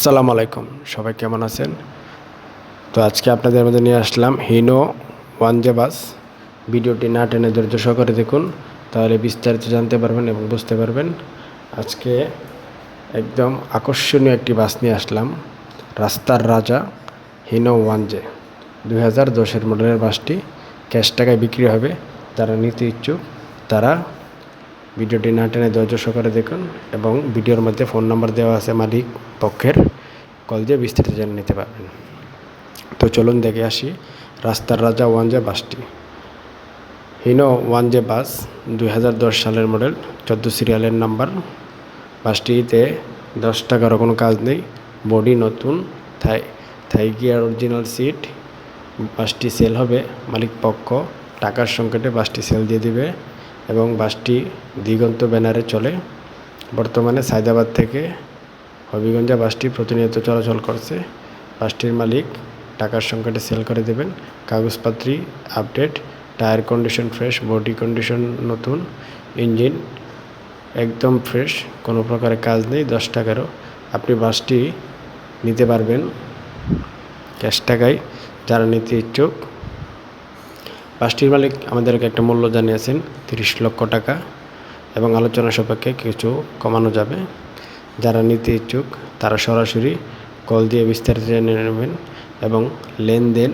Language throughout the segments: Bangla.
আসসালামু আলাইকুম, সবাই কেমন আছেন? তো আজকে আপনাদের মধ্যে নিয়ে আসলাম হিনো ওয়ানজে বাস। ভিডিওটি না টেনে ধৈর্য সহকারে দেখুন, তাহলে বিস্তারিত জানতে পারবেন এবং বুঝতে পারবেন। আজকে একদম আকর্ষণীয় একটি বাস নিয়ে আসলাম, রাস্তার রাজা হিনো ওয়ানজে 2010-এর মডেলের বাসটি ক্যাশ টাকায় বিক্রি হবে। যারা নিতে ইচ্ছুক তারা ভিডিওটি না টেনে ধৈর্য সহকারে দেখুন, এবং ভিডিওর মধ্যে ফোন নাম্বার দেওয়া আছে মালিক পক্ষের, কল দিয়ে বিস্তারিত জেনে নিতে পারবেন। তো চলুন দেখে আসি রাস্তার রাজা ওয়ানজে বাসটি। হিনো ওয়ানজে বাস 2010 সালের মডেল, 14 সিরিয়ালের নাম্বার। বাসটিতে 10 টাকারও কোনো কাজ নেই, বডি নতুন, থাই গিয়ার, অরিজিনাল সিট। বাসটি সেল হবে, মালিক পক্ষ টাকার সংকটে বাসটি সেল দিয়ে দিবে, এবং বাসটি দিগন্ত ব্যানারে চলে। বর্তমানে সায়দাবাদ থেকে হবিগঞ্জে বাসটি প্রতিনিয়ত চলাচল করছে। বাসটির মালিক টাকার সংকটে সেল করে দেবেন। কাগজপত্র update, tyre condition fresh, body condition নতুন, ইঞ্জিন একদম ফ্রেশ, কোনো প্রকারের কাজ নেই। 10 টাকারও আপনি বাসটি নিতে পারবেন ক্যাশ টাকায়, যারা নিতে ইচ্ছুক। বাসটির মালিক আমাদেরকে একটা মূল্য জানিয়েছেন 30 লক্ষ টাকা, এবং আলোচনা সাপেক্ষে কিছু কমানো যাবে। যারা নিতে ইচ্ছুক তারা সরাসরি কল দিয়ে বিস্তারিত জেনে নেবেন, এবং লেনদেন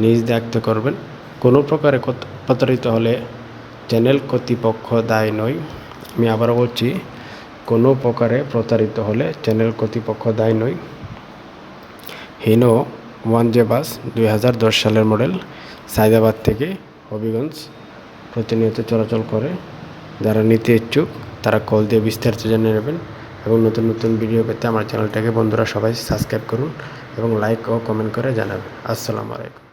নিজ দায়িত্বে করবেন। কোনো প্রকারে প্রতারিত হলে চ্যানেল কর্তৃপক্ষ দায়ী নয়। আমি আবারও বলছি, কোনো প্রকারে প্রতারিত হলে চ্যানেল কর্তৃপক্ষ দায়ী নয়। হিনো ওয়ানজে বাস 2010 সালের মডেল, সায়দাবাদ থেকে হবিগঞ্জ প্রতিনিয়ত চলাচল করে। যারা নিতে ইচ্ছুক তারা কল দিয়ে বিস্তারিত জেনে নেবেন, এবং নতুন নতুন ভিডিও পেতে আমার চ্যানেলটাকে বন্ধুরা সবাই সাবস্ক্রাইব করুন, এবং লাইক ও কমেন্ট করে জানাবেন। আসসালামু আলাইকুম।